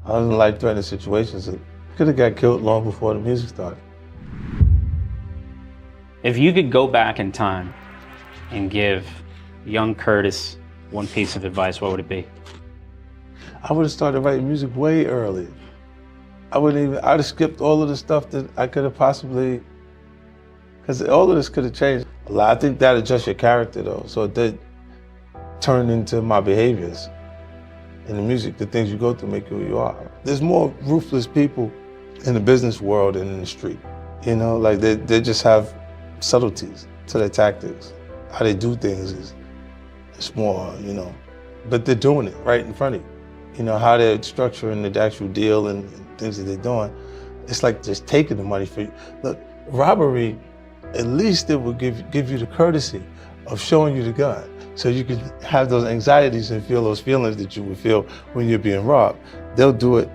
I was in life-threatening situations. I could have got killed long before the music started. If you could go back in time and give young Curtis one piece of advice, what would it be? I would have started writing music way earlier. I'd have skipped all of the stuff that I could have possibly, because all of this could have changed a lot. I think that adjusts your character though, so it did turn into my behaviors in the music. The things you go through make you who you are. There's more ruthless people in the business world than in the street. You know, like they just have subtleties to their tactics. How they do things is more, you know, but they're doing it right in front of you. You know, how they're structuring the actual deal and things that they're doing. It's like just taking the money for you. Look, robbery, at least it will give you the courtesy of showing you the gun. So you can have those anxieties and feel those feelings that you would feel when you're being robbed. They'll do it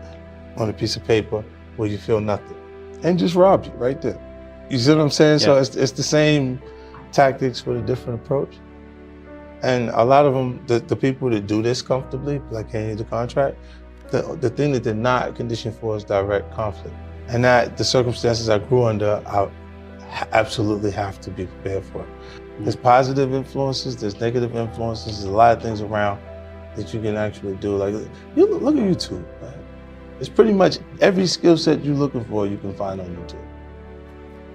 on a piece of paper where you feel nothing and just rob you right there. You see what I'm saying? Yeah. So it's the same tactics with a different approach. And a lot of them, the people that do this comfortably, like handing the contract, the thing that they're not conditioned for is direct conflict. And that the circumstances I grew under, I absolutely have to be prepared for. There's positive influences, there's negative influences, there's a lot of things around that you can actually do. Like, you look at YouTube, man. It's pretty much every skill set you're looking for, you can find on YouTube.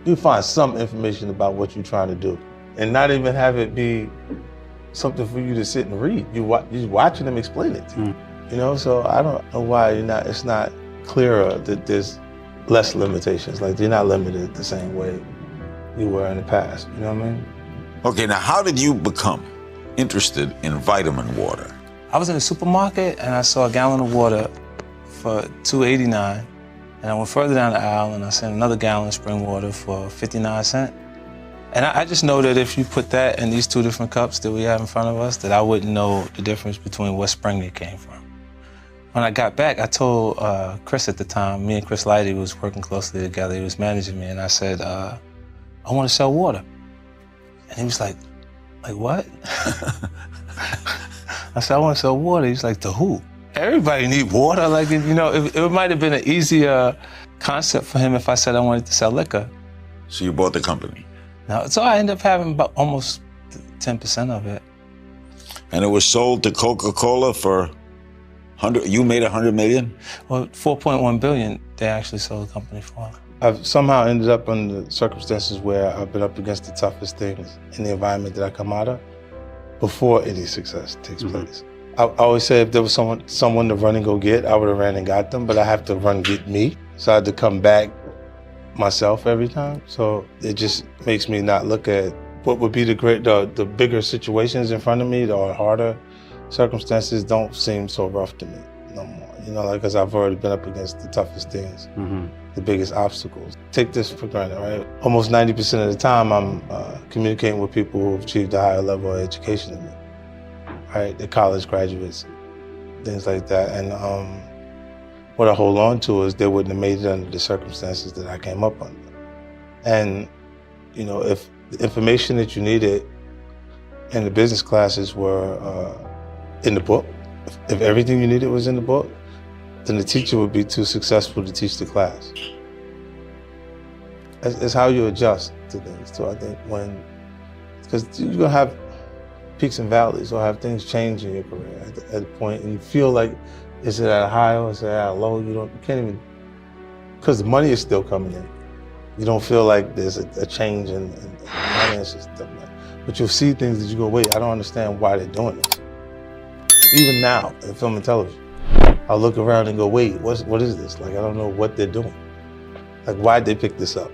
You find some information about what you're trying to do and not even have it be something for you to sit and read. You're watching them explain it to you. You know, so I don't know why it's not clearer that there's less limitations. Like, you're not limited the same way you were in the past, you know what I mean? Okay, now how did you become interested in vitamin water? I was in the supermarket and I saw a gallon of water for $2.89. And I went further down the aisle and I seen another gallon of spring water for 59 cents. And I just know that if you put that in these two different cups that we have in front of us, that I wouldn't know the difference between what spring it came from. When I got back, I told Chris at the time, me and Chris Lighty was working closely together, he was managing me, and I said, I want to sell water. And he was like what? I said, I want to sell water. He's like, to who? Everybody need water. Like, you know, it might have been an easier concept for him if I said I wanted to sell liquor. So you bought the company? No, so I ended up having about almost 10% of it. And it was sold to Coca-Cola for you made $100 million? Well, 4.1 billion they actually sold the company for. I've somehow ended up under circumstances where I've been up against the toughest things in the environment that I come out of before any success takes place. I always say if there was someone to run and go get, I would have ran and got them, but I have to run and get me. So I had to come back myself every time. So it just makes me not look at what would be the bigger situations in front of me, or harder circumstances don't seem so rough to me no more. You know, like, because I've already been up against the toughest things, the biggest obstacles. Take this for granted, right? Almost 90% of the time I'm communicating with people who've achieved a higher level of education than me, right? They're college graduates, things like that. And what I hold on to is they wouldn't have made it under the circumstances that I came up under. And, you know, if the information that you needed in the business classes were in the book, if everything you needed was in the book, then the teacher would be too successful to teach the class. It's how you adjust to things too, I think, because you're gonna have peaks and valleys, or have things change in your career at a point, and you feel like, is it at a high or is it at a low? You can't even, because the money is still coming in. You don't feel like there's a change in finances, stuff like that. But you'll see things that you go, wait, I don't understand why they're doing this. Even now, in film and television, I'll look around and go, wait, what is this? Like, I don't know what they're doing. Like, why'd they pick this up?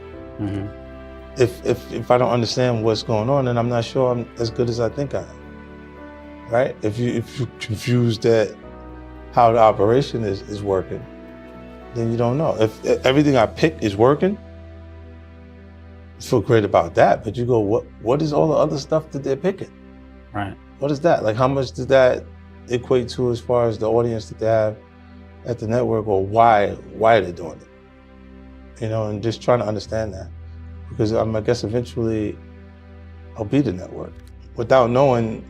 If I don't understand what's going on, then I'm not sure I'm as good as I think I am, right? If you're confused at how the operation is working, then you don't know. If everything I pick is working, I feel great about that, but you go, what is all the other stuff that they're picking? Right. What is that? Like, how much did that equate to as far as the audience that they have at the network, or why are they doing it? You know, and just trying to understand that. Because I guess eventually I'll be the network. Without knowing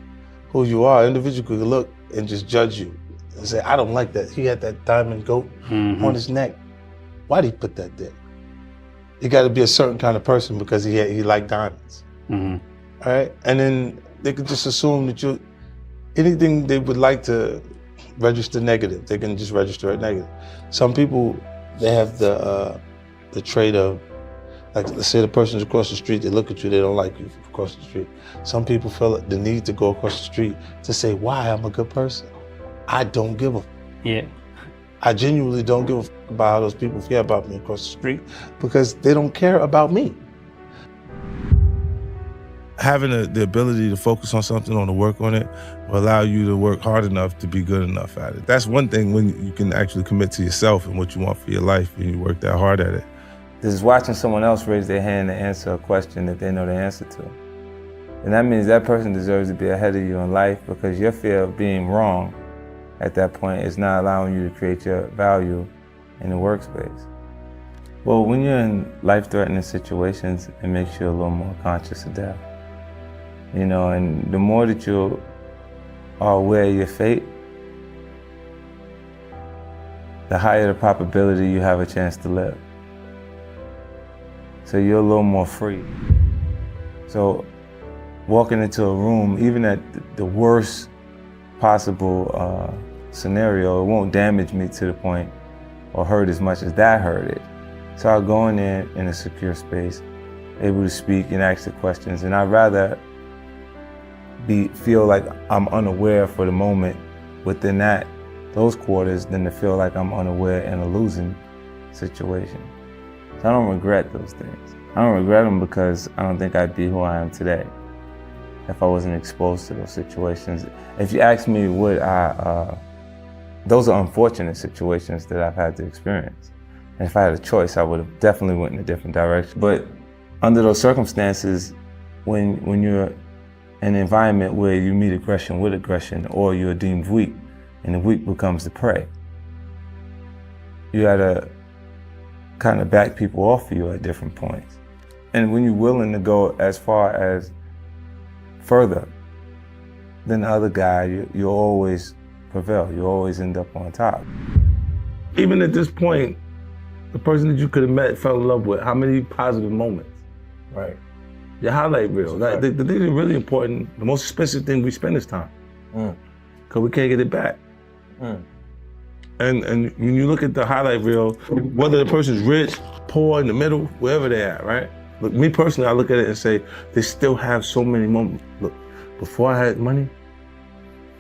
who you are, individuals could look and just judge you and say, I don't like that. He had that diamond goat on his neck. Why'd he put that there? You got to be a certain kind of person because he liked diamonds. All right? And then they could just assume that anything they would like to register negative, they can just register it negative. Some people, they have the trait of, like, let's say the person's across the street, they look at you, they don't like you across the street. Some people feel the need to go across the street to say why I'm a good person. I don't give a Yeah. I genuinely don't give a about how those people feel about me across the street because they don't care about me. Having the ability to focus on something, or to work on it, will allow you to work hard enough to be good enough at it. That's one thing when you can actually commit to yourself and what you want for your life and you work that hard at it. This is watching someone else raise their hand to answer a question that they know the answer to. And that means that person deserves to be ahead of you in life because your fear of being wrong at that point is not allowing you to create your value in the workspace. Well, when you're in life-threatening situations, it makes you a little more conscious of death. You know, and the more that you are aware of your fate, the higher the probability you have a chance to live. So you're a little more free. So walking into a room, even at the worst possible scenario, it won't damage me to the point or hurt as much as that hurted. So I'll go in there in a secure space, able to speak and ask the questions, and I'd rather feel like I'm unaware for the moment within those quarters than to feel like I'm unaware in a losing situation. So I don't regret those things. I don't regret them because I don't think I'd be who I am today if I wasn't exposed to those situations. If you ask me, would I, those are unfortunate situations that I've had to experience. And if I had a choice, I would have definitely went in a different direction. But under those circumstances, when you're in an environment where you meet aggression with aggression, or you're deemed weak, and the weak becomes the prey, you gotta kind of back people off of you at different points. And when you're willing to go as far as further than the other guy, you'll always prevail. You'll always end up on top. Even at this point, the person that you could have met, fell in love with, how many positive moments? Right. Your highlight reel. Right. The thing that's really important, the most expensive thing we spend is time. Because we can't get it back. And when you look at the highlight reel, whether the person's rich, poor, in the middle, wherever they're at, right? Look, me personally, I look at it and say, they still have so many moments. Look, before I had money,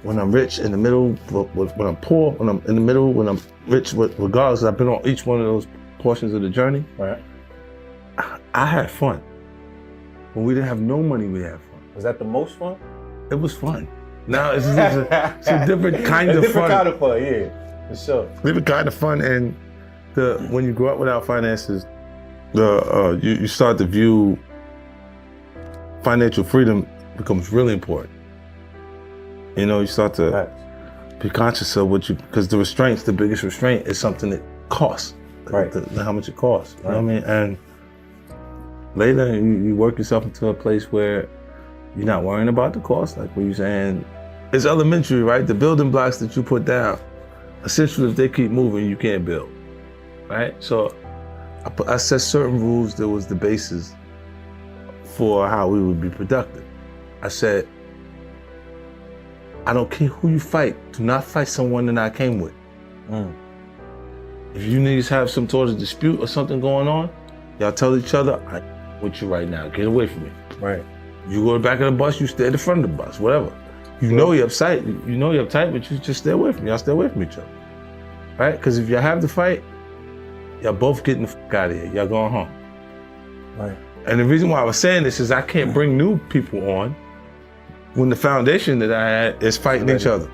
when I'm rich, in the middle, when I'm poor, when I'm in the middle, when I'm rich, regardless, I've been on each one of those portions of the journey. Right. I had fun. When we didn't have no money, we had fun. Was that the most fun? It was fun. Now it's a different kind of fun. Different kind of fun, yeah, for sure. Different kind of fun, and when you grow up without finances, you start to view financial freedom becomes really important. You know, you start to be conscious of because the restraints, the biggest restraint is something that costs, right? How much it costs. You know what I mean? And later, you work yourself into a place where you're not worrying about the cost. Like what you're saying, it's elementary, right? The building blocks that you put down, essentially, if they keep moving, you can't build, right? So I set certain rules that was the basis for how we would be productive. I said, I don't care who you fight, do not fight someone that I came with. If you niggas have some sort of dispute or something going on, y'all tell each other, I'm with you right now, get away from me. Right. You go to the back of the bus, you stay at the front of the bus, whatever. You know you're uptight, but you just stay away from me. Y'all stay away from each other, right? Because if y'all have the fight, y'all both getting the fuck out of here. Y'all going home. Right. And the reason why I was saying this is I can't bring new people on when the foundation that I had is fighting each other.